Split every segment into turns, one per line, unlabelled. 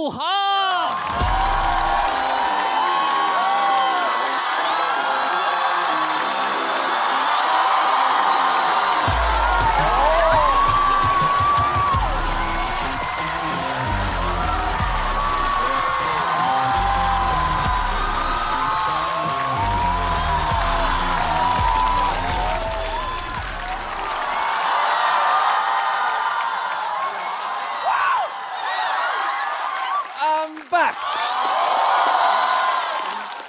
鹿晗。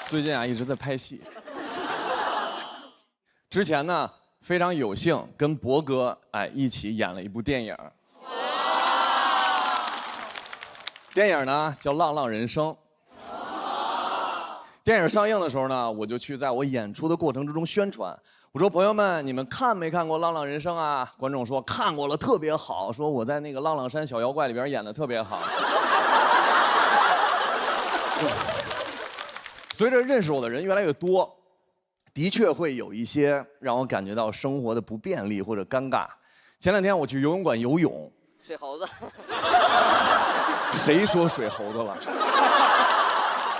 最近啊，一直在拍戏。之前呢，非常有幸跟博哥一起演了一部电影。电影呢叫《浪浪人生》。电影上映的时候呢，我就去在我演出的过程之中宣传。我说：“朋友们，你们看没看过《浪浪人生》啊？”观众说：“看过了，特别好。”说我在那个《浪浪山小妖怪》里边演的特别好。随着认识我的人越来越多，的确会有一些让我感觉到生活的不便利或者尴尬。前两天我去游泳馆游泳，
水猴子，
谁说水猴子了？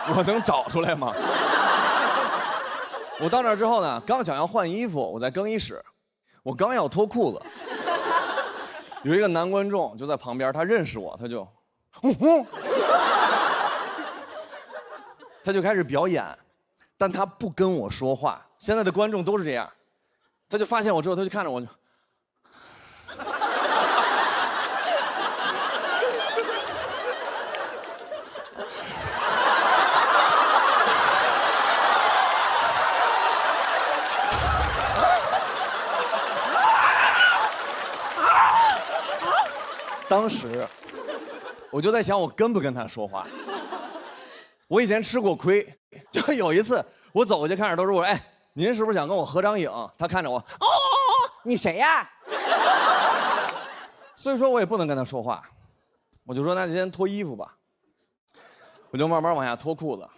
我能找出来吗？我到那儿之后呢，刚想要换衣服，我在更衣室，我刚要脱裤子，有一个男观众就在旁边，他认识我，他就开始表演，但他不跟我说话。现在的观众都是这样，他就发现我之后，他就看着我就。当时我就在想，我跟不跟他说话。我以前吃过亏，就有一次我走过去看着都是我说：“哎，您是不是想跟我合张影？”他看着我，
你谁呀？
所以说我也不能跟他说话，我就说那先脱衣服吧。我就慢慢往下脱裤子，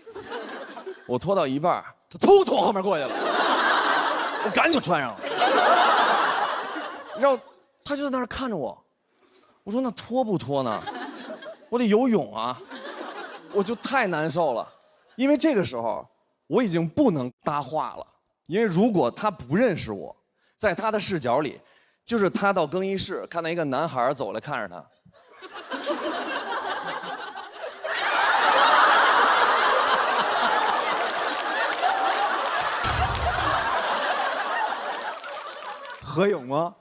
我脱到一半，他从后面过去了，我赶紧穿上了。然后他就在那儿看着我，我说那脱不脱呢？我得游泳啊。我就太难受了，因为这个时候我已经不能搭话了，因为如果他不认识我，在他的视角里，就是他到更衣室看到一个男孩走来看着他，合影吗？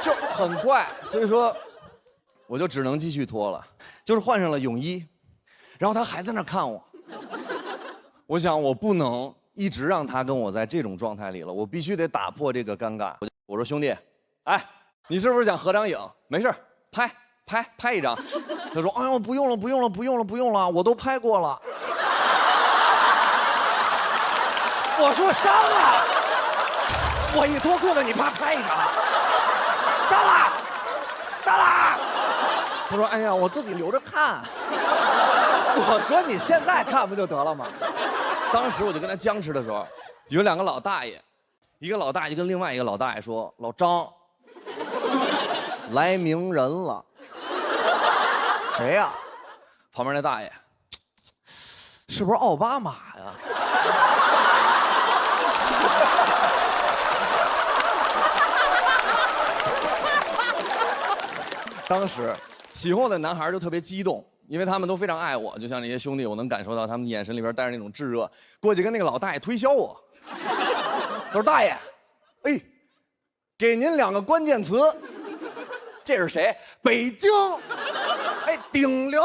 就很怪，所以说我就只能继续脱了。就是换上了泳衣，然后他还在那看我。我想我不能一直让他跟我在这种状态里了，我必须得打破这个尴尬。我说兄弟，哎，你是不是想合张影？没事，拍一张。他说：“哎呦，不用了，我都拍过了。”我说删了，我一脱裤子你啪拍一张，删了。他说：“哎呀，我自己留着看。”我说：“你现在看不就得了吗？”当时我就跟他僵持的时候，有两个老大爷，一个老大爷跟另外一个老大爷说：“老张，来名人了。”谁呀？旁边那大爷，是不是奥巴马呀？当时喜欢我的男孩就特别激动，因为他们都非常爱我，就像那些兄弟，我能感受到他们眼神里边带着那种炙热。过去跟那个老大爷推销我，他说：“大爷，哎，给您2个关键词。”这是谁？北京，哎，顶流。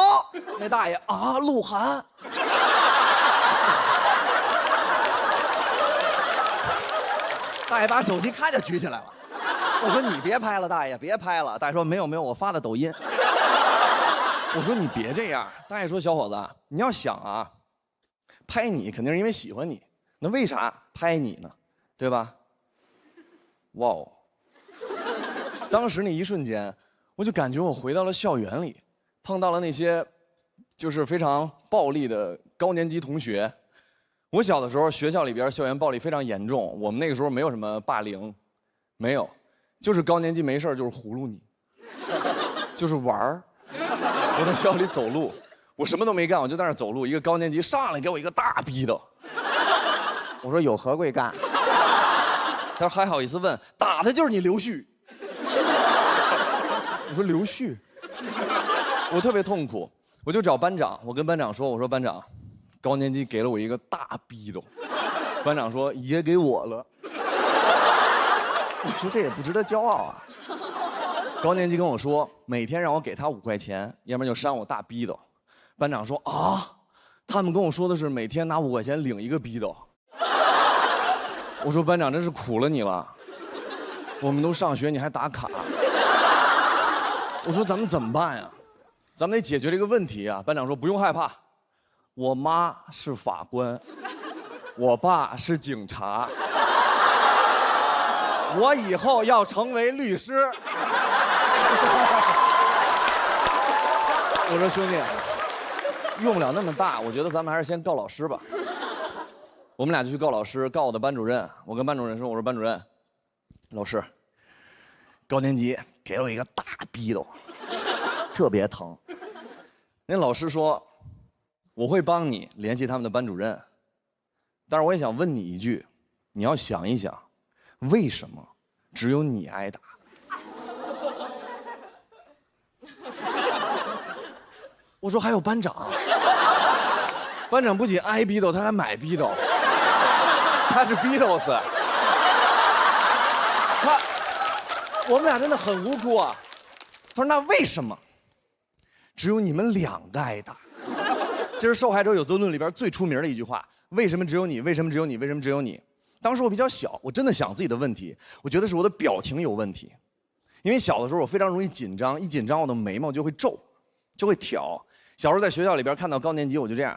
那大爷啊，鹿晗。大爷把手机咔就举起来了。我说：“你别拍了，大爷，别拍了。”大爷说：“没有，我发的抖音。”我说：“你别这样。”大爷说：“小伙子，你要想啊，拍你肯定是因为喜欢你，那为啥拍你呢？对吧？”哇哦！当时那一瞬间，我就感觉我回到了校园里，碰到了那些就是非常暴力的高年级同学。我小的时候，学校里边校园暴力非常严重，我们那个时候没有什么霸凌，没有。就是高年级没事就是葫芦你，就是玩儿，我在学校里走路，我什么都没干，我就在那儿走路。一个高年级上来给我一个大逼斗，
我说有何贵干？
他说还好意思问，打的就是你刘旭。我说刘旭，我特别痛苦，我就找班长，我跟班长说，我说班长，高年级给了我一个大逼斗，班长说也给我了。我说这也不值得骄傲啊。高年级跟我说，每天让我给他5块钱，要不然就扇我大逼斗。班长说啊，他们跟我说的是每天拿5块钱领一个逼斗。我说班长真是苦了你了，我们都上学你还打卡。我说咱们怎么办呀？咱们得解决这个问题啊。班长说不用害怕，我妈是法官，我爸是警察，我以后要成为律师。我说兄弟，用不了那么大，我觉得咱们还是先告老师吧。我们俩就去告老师，告我的班主任。我跟班主任说，我说班主任，老师，高年级给了我一个大逼斗，特别疼。人老师说，我会帮你联系他们的班主任，但是我也想问你一句，你要想一想，为什么只有你挨打？我说还有班长，班长不仅挨逼斗，他还买逼斗，他是 Beatles。我们俩真的很无辜啊。他说那为什么只有你们2个挨打？这是受害者有罪论里边最出名的一句话。为什么只有你？为什么只有你？为什么只有你？当时我比较小，我真的想自己的问题，我觉得是我的表情有问题，因为小的时候我非常容易紧张，一紧张我的眉毛就会皱，就会挑。小时候在学校里边看到高年级，我就这样。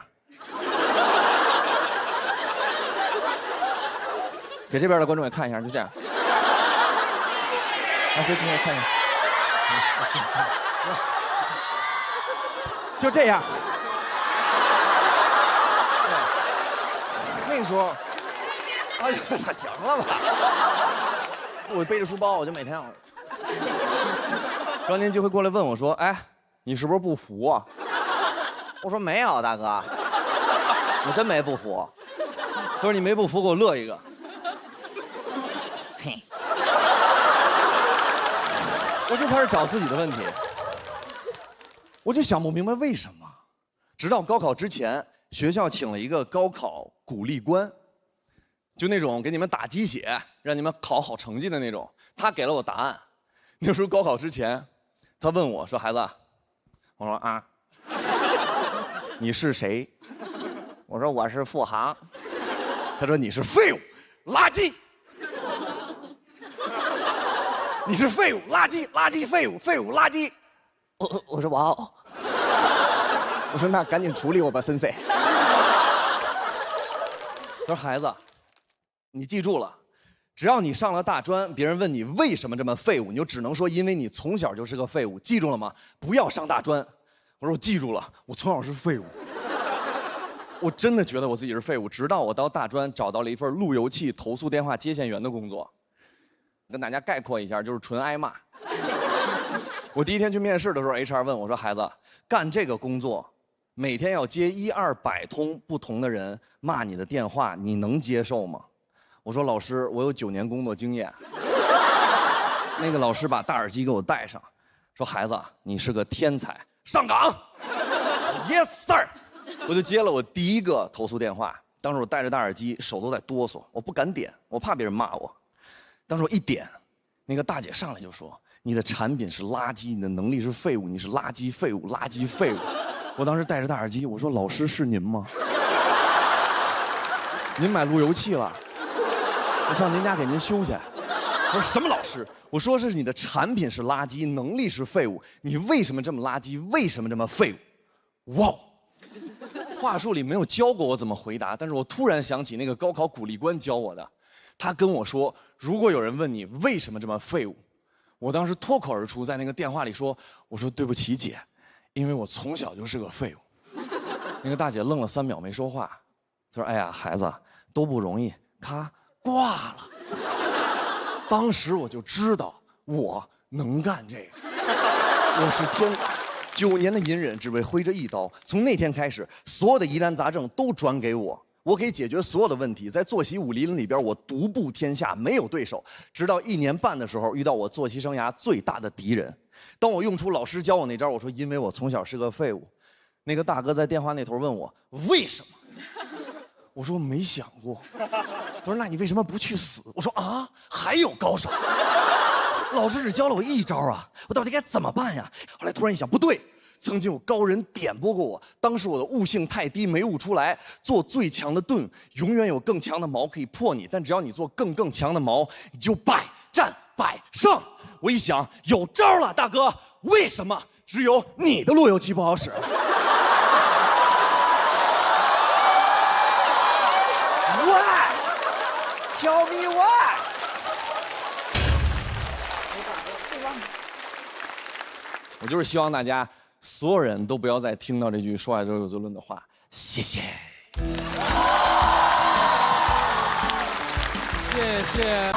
给这边的观众也看一下，就这样。啊，这边看一下，就这样。那个时候，哎呀，那行了吧？我背着书包，我就每天。高年级会过来问我说：“哎，你是不是不服啊？”我说：“没有，大哥，我真没不服。”他说：“你没不服，给我乐一个。”嘿，我就开始找自己的问题，我就想不明白为什么。直到高考之前，学校请了一个高考鼓励官，就那种给你们打鸡血，让你们考好成绩的那种。他给了我答案。那时候高考之前，他问我说：“孩子，我说啊，你是谁？”我说：“我是付航。”他说：“你是废物，垃圾。”你是废物，垃圾，垃圾，废物，废物，垃圾。我说哇哦，我说那赶紧处理我吧，森森。他说孩子，你记住了，只要你上了大专，别人问你为什么这么废物，你就只能说因为你从小就是个废物，记住了吗？不要上大专。我说我记住了，我从小是废物。我真的觉得我自己是废物，直到我到大专找到了一份路由器投诉电话接线员的工作。跟大家概括一下，就是纯挨骂。我第一天去面试的时候 ，HR 问我说：“孩子，干这个工作，每天要接100-200通不同的人骂你的电话，你能接受吗？”我说：“老师，我有9年工作经验。”那个老师把大耳机给我戴上，说：“孩子，你是个天才，上岗。”Yes sir。我就接了我第一个投诉电话。当时我戴着大耳机，手都在哆嗦，我不敢点，我怕别人骂我。当时我一点，那个大姐上来就说：“你的产品是垃圾，你的能力是废物，你是垃圾废物，垃圾废物。”我当时戴着大耳机，我说：“老师是您吗？您买路由器了？我上您家给您修去。”我说：“什么老师？我说是你的产品是垃圾，能力是废物，你为什么这么垃圾？为什么这么废物？”哇！话术里没有教过我怎么回答，但是我突然想起那个高考鼓励官教我的。他跟我说，如果有人问你为什么这么废物，我当时脱口而出在那个电话里说：“我说对不起姐，因为我从小就是个废物。”那个大姐愣了3秒没说话，她说：“哎呀，孩子都不容易。”咔，挂了。当时我就知道我能干这个，我是天才。9年的隐忍，只为挥这一刀。从那天开始，所有的疑难杂症都转给我，我可以解决所有的问题。在坐席武林里边，我独步天下，没有对手。直到1年半的时候，遇到我坐席生涯最大的敌人。当我用出老师教我那招，我说因为我从小是个废物。那个大哥在电话那头问我为什么，我说没想过。他说那你为什么不去死？我说啊，还有高手。老师只教了我一招啊，我到底该怎么办呀？后来突然一想，不对，曾经有高人点拨过我，当时我的悟性太低，没悟出来。做最强的盾，永远有更强的矛可以破你，但只要你做更强的矛，你就百战百胜。我一想，有招了，大哥，为什么只有你的路由器不好使？Why? Tell me why? 我就是希望大家所有人都不要再听到这句说话之后有责论的话。谢谢。
谢谢。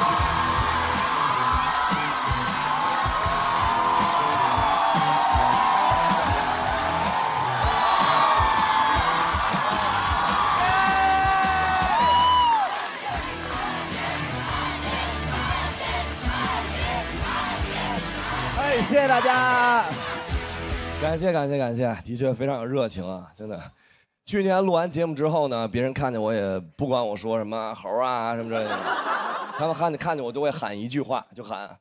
谢谢大家，感谢，的确非常有热情啊，真的。去年录完节目之后呢，别人看见我也不管我说什么猴啊什么之类的，他们看见我都会喊一句话，就喊。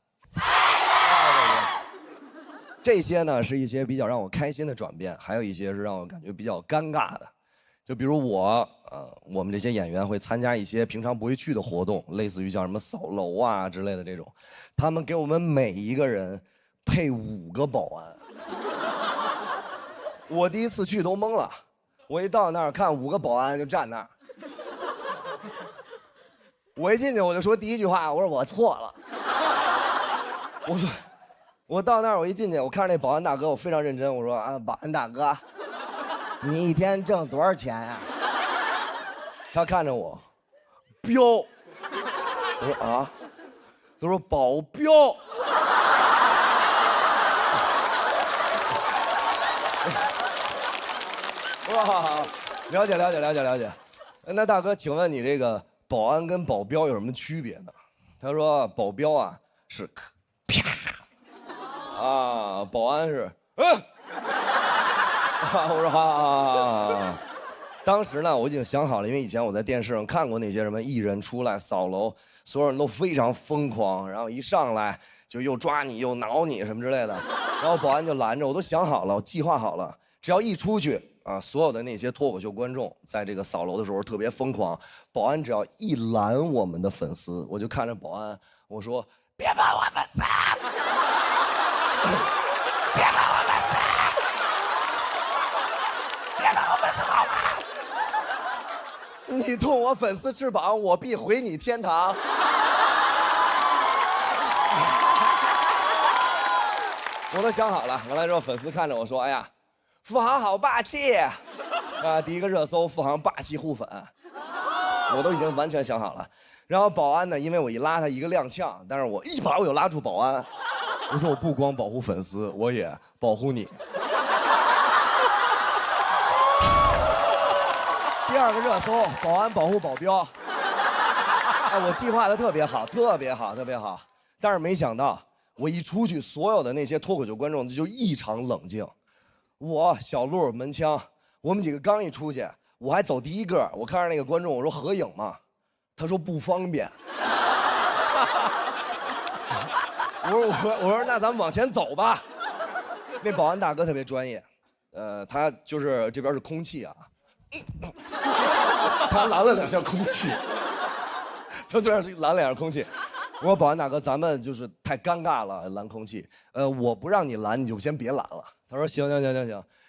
这些呢是一些比较让我开心的转变，还有一些是让我感觉比较尴尬的。就比如我们这些演员会参加一些平常不会去的活动，类似于像什么扫楼啊之类的这种，他们给我们每一个人配5个保安。我第一次去都懵了，我一到那儿看5个保安就站那儿，我一进去我就说第一句话，我说我错了。我到那儿我一进去，我看着那保安大哥，我非常认真，我说啊，保安大哥，你一天挣多少钱呀？他看着我，彪。我说啊，他说保镖。哇，了解。那大哥，请问你这个保安跟保镖有什么区别呢？他说保镖啊是啪，保安是我说好。当时呢，我已经想好了，因为以前我在电视上看过那些什么艺人出来扫楼，所有人都非常疯狂，然后一上来就又抓你又挠你什么之类的，然后保安就拦着，我都想好了，我计划好了，只要一出去啊，所有的那些脱口秀观众在这个扫楼的时候特别疯狂，保安只要一拦我们的粉丝，我就看着保安，我说别拦我粉丝，别拦我粉丝，别拦我粉丝好吗？你动我粉丝翅膀，我必回你天堂。我都想好了，完了之后粉丝看着我说：“哎呀，付航好霸气啊！”第一个热搜，付航霸气护粉，我都已经完全想好了。然后保安呢，因为我一拉他一个踉跄，但是我一把我又拉住保安，我说我不光保护粉丝，我也保护你。第二个热搜，保安保护保镖。我计划的特别好，但是没想到我一出去，所有的那些脱口秀观众就异常冷静。我小鹿门枪，我们几个刚一出去，我还走第一个，我看着那个观众，我说合影嘛，他说不方便。我说那咱们往前走吧。那保安大哥特别专业，他就是这边是空气啊，他拦了2下空气，他这样拦2下空气。我说保安大哥，咱们就是太尴尬了，拦空气。我不让你拦，你就先别拦了。他说行。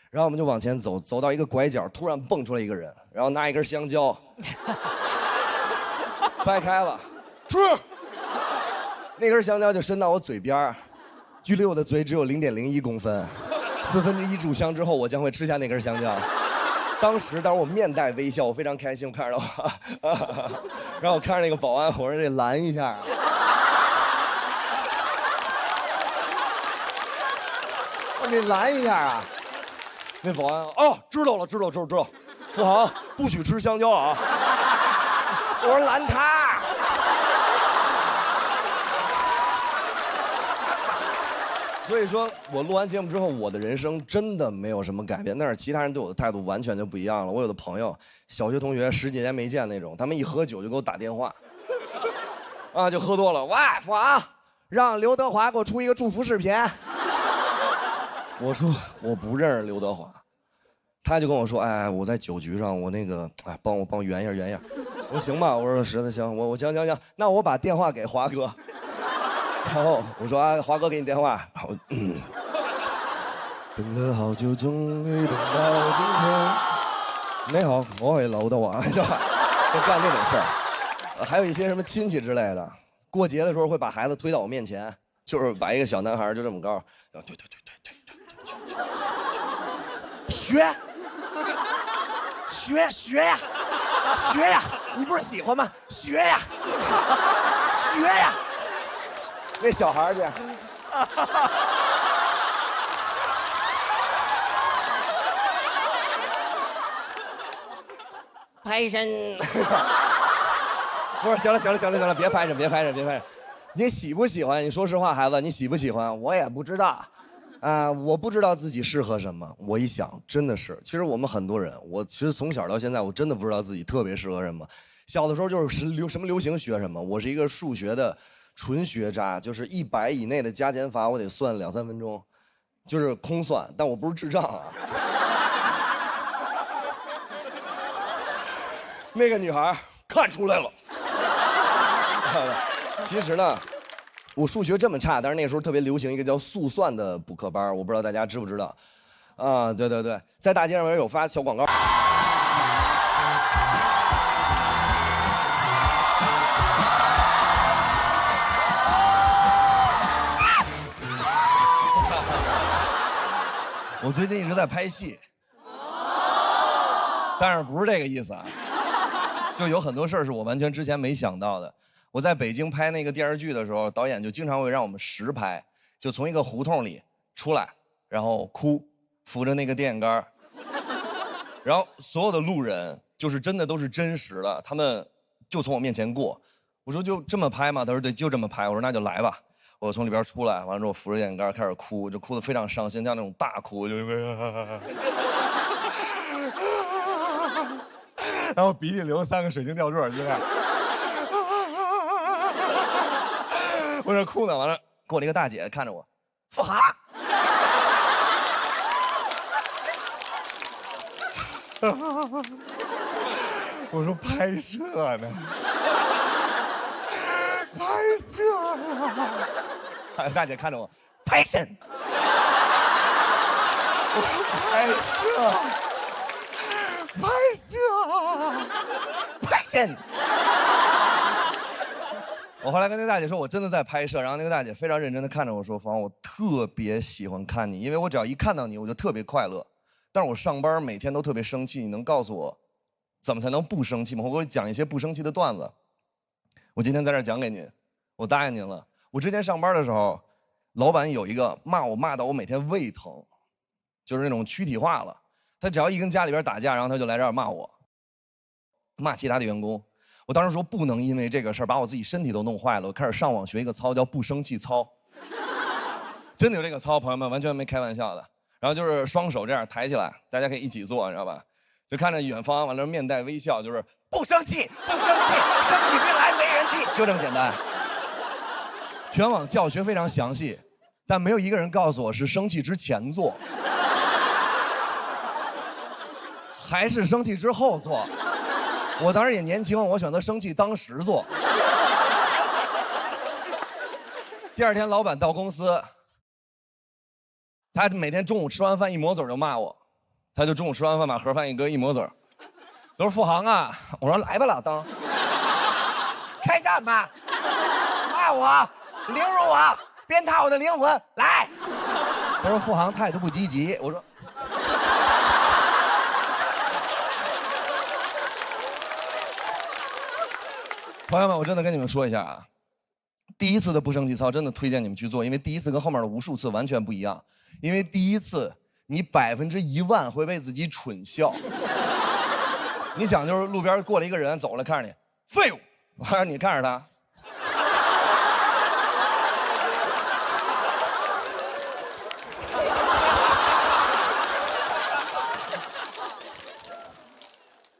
然后我们就往前走，走到一个拐角，突然蹦出来一个人，然后拿一根香蕉，掰开了，吃。那根香蕉就伸到我嘴边，距离我的嘴只有0.01公分，1/4炷香之后，我将会吃下那根香蕉。当时我面带微笑，我非常开心，我看着我，然后我看着那个保安，我说这拦一下。你拦一下啊！那保安哦，知道了，富航不许吃香蕉啊。
我说拦他。
所以说我录完节目之后，我的人生真的没有什么改变，但是其他人对我的态度完全就不一样了。我有的朋友，小学同学10几年没见那种，他们一喝酒就给我打电话，啊，就喝多了，喂，富航，
让刘德华给我出一个祝福视频。
我说我不认识刘德华，他就跟我说，哎，我在酒局上，我那个，哎，帮我圆一下。我说行吧，我说实在行，我行，那我把电话给华哥。然后我说啊，华哥给你电话。然后等了好久，终于等到今天。你好，我是刘德华，就干这种事儿。还有一些什么亲戚之类的，过节的时候会把孩子推到我面前，就是把一个小男孩就这么高，然后对，
学呀，你不是喜欢吗？学呀。
那小孩去。
拍身。
不是，行了，别拍着。你喜不喜欢？你说实话，孩子，你喜不喜欢？
我也不知道，
我不知道自己适合什么。我一想，真的是，其实我们很多人，我其实从小到现在，我真的不知道自己特别适合什么。小的时候就是什么流行学什么，我是一个数学的纯学渣，就是100以内的加减法，我得算2、3分钟，就是空算，但我不是智障啊。那个女孩看出来了。其实呢，我数学这么差，但是那时候特别流行一个叫速算的补课班，我不知道大家知不知道。啊，对，在大街上有发小广告。我最近一直在拍戏，但是不是这个意思啊，就有很多事儿是我完全之前没想到的。我在北京拍那个电视剧的时候，导演就经常会让我们实拍，就从一个胡同里出来，然后哭，扶着那个电线杆，然后所有的路人就是真的都是真实的，他们就从我面前过。我说就这么拍吗？他说对，就这么拍。我说那就来吧。我从里边出来，完了之后扶着电线杆开始哭，就哭得非常伤心，像那种大哭，就然后鼻涕流3个水晶吊坠，就这样。我这哭呢，完了过来一个大姐看着我，富航。我说拍摄呢，拍摄呢。大姐看着我，拍摄。拍摄。我后来跟那大姐说，我真的在拍摄，然后那个大姐非常认真的看着我说，房，我特别喜欢看你，因为我只要一看到你，我就特别快乐。但是我上班每天都特别生气，你能告诉我，怎么才能不生气吗？我给我讲一些不生气的段子。我今天在这儿讲给您，我答应您了。我之前上班的时候，老板有一个骂我骂到我每天胃疼，就是那种躯体化了。他只要一跟家里边打架，然后他就来这儿骂我，骂其他的员工。我当时说不能因为这个事儿把我自己身体都弄坏了，我开始上网学一个操，叫不生气操。真的有这个操，朋友们，完全没开玩笑的。然后就是双手这样抬起来，大家可以一起做，你知道吧？就看着远方，完了面带微笑，就是不生气，生气别来没人气，就这么简单。全网教学非常详细，但没有一个人告诉我是生气之前做，还是生气之后做。我当时也年轻，我选择生气当时做。第二天老板到公司，他每天中午吃完饭一抹嘴就骂我，他就中午吃完饭把盒饭一搁一抹嘴，都是富航啊。我说来吧老登，开战吧，骂我，凌辱我，鞭挞我的灵魂，来。他说富航态度不积极，我说。朋友们，我真的跟你们说一下啊，第一次的不生气操真的推荐你们去做，因为第一次跟后面的无数次完全不一样。因为第一次你100%会被自己蠢笑。你想，就是路边过来一个人走了，看着你，废物，完了你看着他。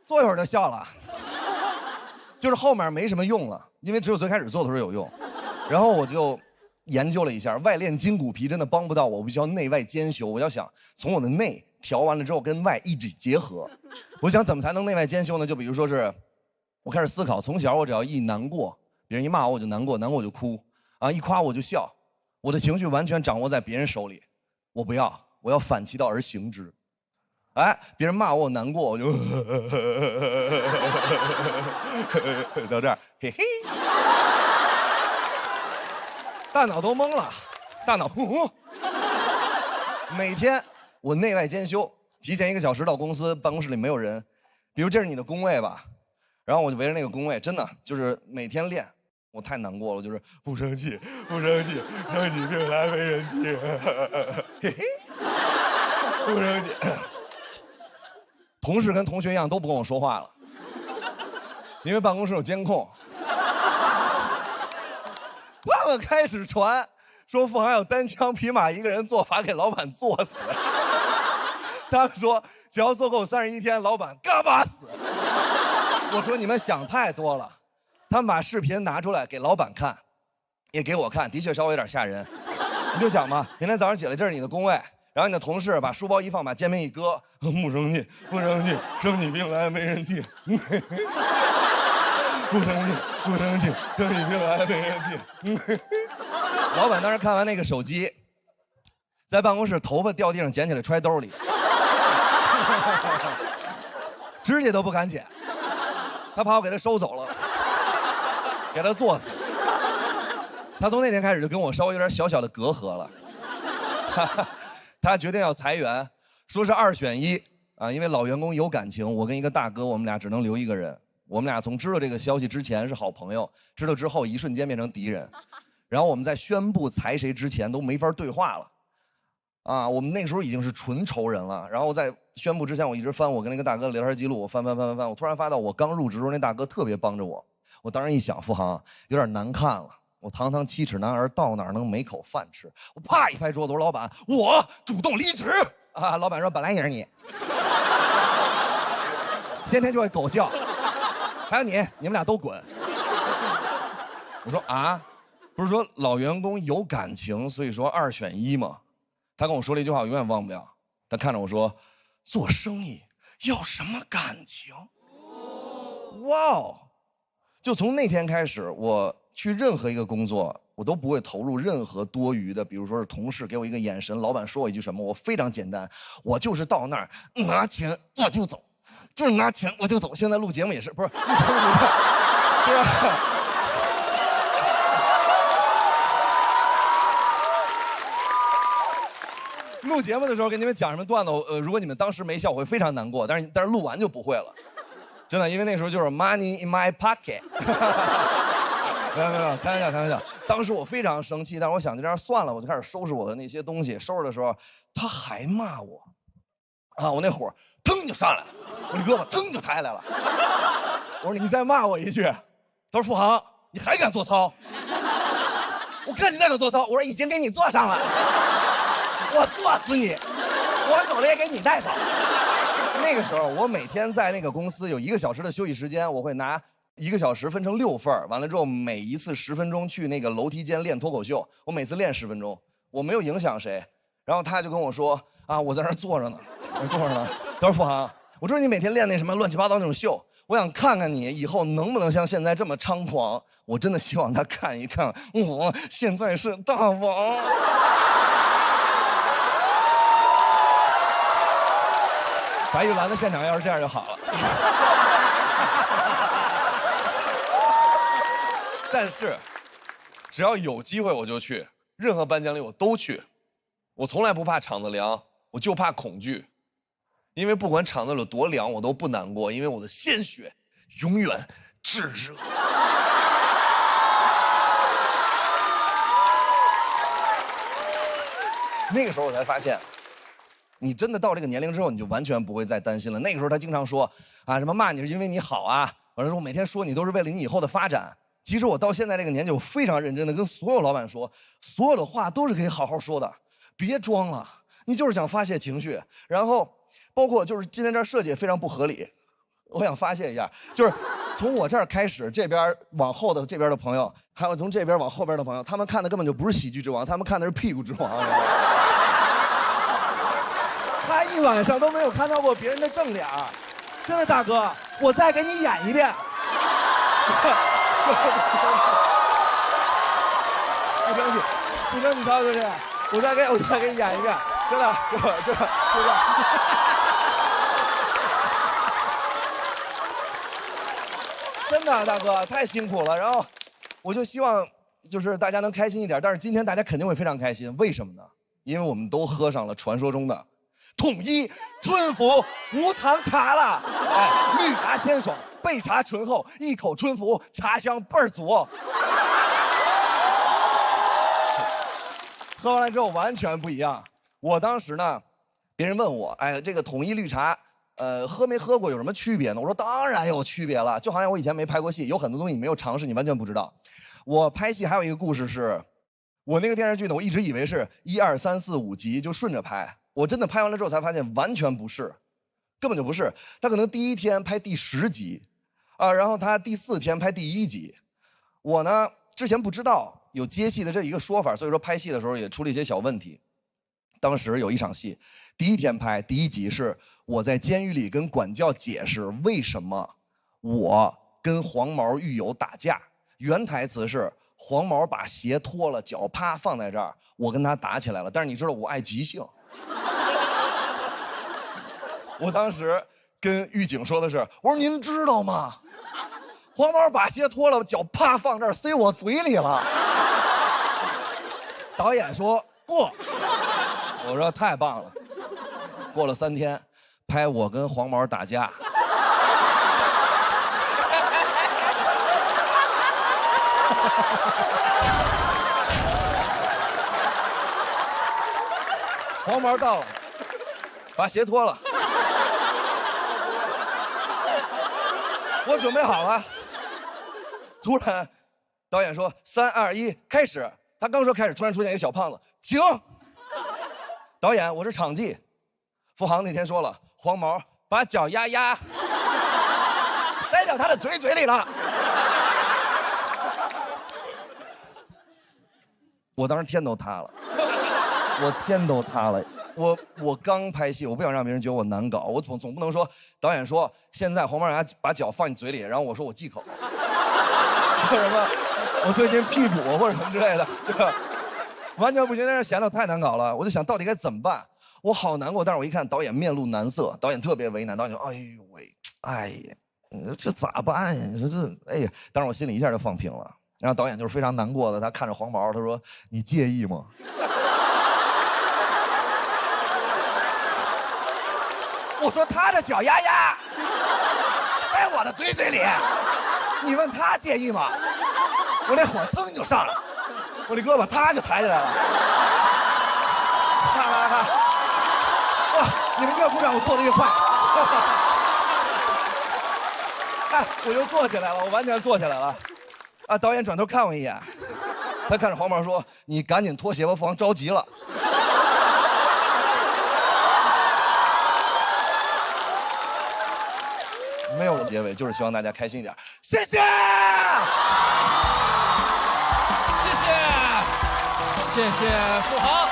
坐一会儿就笑了，就是后面没什么用了，因为只有最开始做的时候有用。然后我就研究了一下，外练筋骨皮真的帮不到我，我必须要内外兼修。我要想从我的内调完了之后跟外一起结合。我想怎么才能内外兼修呢？就比如说是，我开始思考，从小我只要一难过，别人一骂我就难过，难过我就哭，啊，一夸我就笑，我的情绪完全掌握在别人手里。我要反其道而行之。哎，别人骂我难过，我就到这儿，嘿嘿，大脑都懵了，大脑每天我内外兼修，提前1个小时到公司，办公室里没有人，比如这是你的工位吧，然后我就围着那个工位，真的就是每天练。我太难过了，就是不生气，不生气，生气病来没人替，嘿嘿，不生气。同事跟同学一样都不跟我说话了，因为办公室有监控。他们开始传说付航有单枪匹马一个人做法给老板做死。他们说只要做够31天，老板嘎巴死。我说你们想太多了。他们把视频拿出来给老板看，也给我看，的确稍微有点吓人。你就想嘛，明天早上起来这是你的工位。然后你的同事把书包一放，把肩膀一搁，不生气，不生气，生起病来没人替。不生气，不生气，生起病来没人替。老板当时看完那个手机，在办公室头发掉地上捡起来揣兜里，指甲都不敢剪，他怕我给他收走了，给他做死。他从那天开始就跟我稍微有点小小的隔阂了。他决定要裁员，说是2选1啊，因为老员工有感情，我跟一个大哥，我们俩只能留一个人。我们俩从知道这个消息之前是好朋友，知道之后一瞬间变成敌人。然后我们在宣布裁谁之前都没法对话了，啊，我们那时候已经是纯仇人了。然后在宣布之前，我一直翻我跟那个大哥的聊天记录，我翻，我突然发到我刚入职时候那大哥特别帮着我。我当时一想，付航有点难看了。我堂堂7尺男儿，到哪儿能没口饭吃？我啪一拍桌子，我说老板，我主动离职啊！老板说本来也是你，天天就会狗叫，还有你们俩都滚。我说啊，不是说老员工有感情，所以说2选1吗？他跟我说了一句话，我永远忘不了。他看着我说，做生意要什么感情？哇哦！就从那天开始，我去任何一个工作，我都不会投入任何多余的，比如说是同事给我一个眼神，老板说我一句什么，我非常简单，我就是到那儿拿钱我就走，就是拿钱我就走。现在录节目也是，不是？对吧？录节目的时候给你们讲什么段子，如果你们当时没笑，我会非常难过。但是录完就不会了，真的，因为那时候就是 money in my pocket。没有，开玩笑。当时我非常生气，但是我想就这样算了，我就开始收拾我的那些东西。收拾的时候，他还骂我，啊，我那火腾就上来了，我这胳膊腾就抬下来了。我说你再骂我一句，他说付航，你还敢做操？我看你再敢做操，我说已经给你做上了，我做死你，我走了也给你带走。那个时候我每天在那个公司有1个小时的休息时间，我会拿1个小时分成6份，完了之后每一次10分钟去那个楼梯间练脱口秀，我每次练10分钟，我没有影响谁。然后他就跟我说啊，我在那儿坐着呢，我坐着呢。他说付航，我说你每天练那什么乱七八糟那种秀，我想看看你以后能不能像现在这么猖狂。我真的希望他看一看，我现在是大王。白玉兰的现场要是这样就好了。但是，只要有机会我就去，任何颁奖礼我都去。我从来不怕场子凉，我就怕恐惧。因为不管场子有多凉，我都不难过，因为我的鲜血永远炙热。那个时候我才发现，你真的到这个年龄之后，你就完全不会再担心了。那个时候他经常说啊，什么骂你是因为你好啊，完了说我每天说你都是为了你以后的发展。其实我到现在这个年纪，我非常认真的跟所有老板说，所有的话都是可以好好说的，别装了，你就是想发泄情绪。然后包括就是今天这儿设计也非常不合理，我想发泄一下，就是从我这儿开始，这边往后的这边的朋友，还有从这边往后边的朋友，他们看的根本就不是喜剧之王，他们看的是屁股之王。
他一晚上都没有看到过别人的正脸儿，真的，大哥，我再给你演一遍。不生气，不生气，涛哥，我再给你演一遍，真的，真的。真的，大哥太辛苦了。然后，我就希望就是大家能开心一点。但是今天大家肯定会非常开心，为什么呢？因为我们都喝上了传说中的统一春福无糖茶了。哎，绿茶鲜爽，焙茶醇厚，一口春福，茶香倍儿足。喝完了之后完全不一样。我当时呢，别人问我，哎，这个统一绿茶。喝没喝过有什么区别呢？我说当然有区别了，就好像我以前没拍过戏，有很多东西你没有尝试，你完全不知道。我拍戏还有一个故事是，我那个电视剧呢，我一直以为是1、2、3、4、5集就顺着拍，我真的拍完了之后才发现完全不是，根本就不是。他可能第1天拍第10集，然后他第4天拍第1集。我呢之前不知道有接戏的这一个说法，所以说拍戏的时候也出了一些小问题。当时有一场戏，第1天拍第1集是我在监狱里跟管教解释为什么我跟黄毛狱友打架，原台词是黄毛把鞋脱了，脚啪放在这儿，我跟他打起来了。但是你知道我爱即兴，我当时跟狱警说的是，我说您知道吗？黄毛把鞋脱了，脚啪放这儿，塞我嘴里了。导演说过。我说太棒了。过了3天，拍我跟黄毛打架。黄毛到了，把鞋脱了。我准备好了。突然，导演说3、2、1，开始。他刚说开始，突然出现一个小胖子，停。导演，我是场记。付航那天说了，黄毛把脚丫塞到他的嘴里了。我当时天都塌了，我天都塌了。我刚拍戏，我不想让别人觉得我难搞，我总不能说导演说现在黄毛牙把脚放你嘴里，然后我说我忌口，或者什么我最近屁股或者什么之类的，这个完全不行，那是显得太难搞了。我就想到底该怎么办，我好难过。但是我一看导演面露难色，导演特别为难，导演说：“哎呦喂，哎呀，这咋办呀？你说这，哎呀！”当时我心里一下就放平了。然后导演就是非常难过的，他看着黄毛，他说：“你介意吗？”我说他的脚丫在我的嘴里，你问他介意吗？我那火腾就上来了，我这胳膊他就抬起来了。看，哇！你们越鼓掌，我做的越快。哎，我就坐起来了，我完全坐起来了。啊！导演转头看我一眼，他看着黄毛说：“你赶紧脱鞋吧，父王着急了。”没有结尾，就是希望大家开心一点。谢谢，
谢谢付航。